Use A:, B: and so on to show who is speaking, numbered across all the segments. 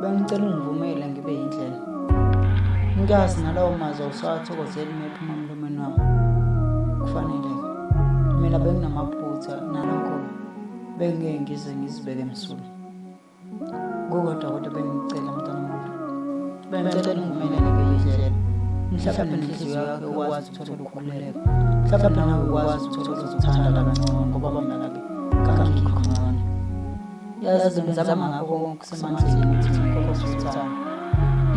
A: bengicela ungivumele ngibe yindlela. Ngiyazi nalawo mazwi awusawathokozeli mephuma emlomeni wami. Kufanele mina benginamaphutha nalokho bengeke ngize ngizibeke emsulwa. Kodwa bengicela mntwana wami. Bengicela ungivumele ngibe yindlela. Mhlawumbe nenhliziyo yakho ukwazi ukuthola ukukhululeka. Mhlawumbe nawe ukwazi ukuthola ukuthanda kangcono ngoba mina-ke kangikho ngcono. Yazi ngizama ngakho konke kusemandleni ukuthi ngikhokhose ukuthanda.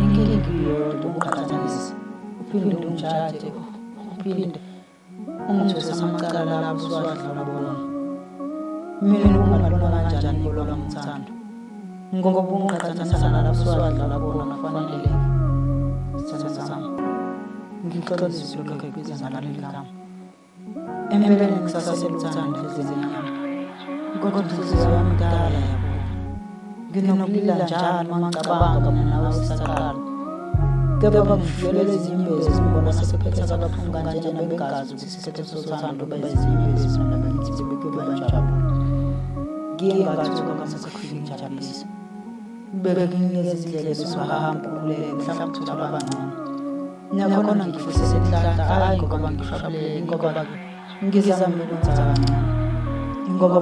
A: Inkinga ngiyodwa ukuqhathanisa. Uphinde ungitshade, uphinde ungithwese amacala lapho usuwadlula bona. Mina ungalibona kanjani ngolo lwami uthando? Ngoba ungiqhathanisa nalapho usuwadlula bona kufanele sithando sami. Ngixolisa lokho kubiza ngaleli gama. Empeleni ngisasela uthando enhliziyweni yami. Kodwa inhliziyo yami idala yabo. Nginokulila njalo uma ngicabanga mina nawe sisaqala. Kepha ngifikelele izinyembezi ezingibona sekuphetha kabuhlungu kanjena bengazi ukuthi isikhetho sothando baba izinyembezi mina bengithi bekuba njalo. Ngiye ngathuka ngasekufika injabulisa. Bekunginikeza izindlela zokuhamba ukhululeke mhlawumbe uthola abangcono. Nakhona ngifisisa enhlanhla hayi ngoba ngishwabulele ngoba ngizamile ukwenza kangcono. Ngoba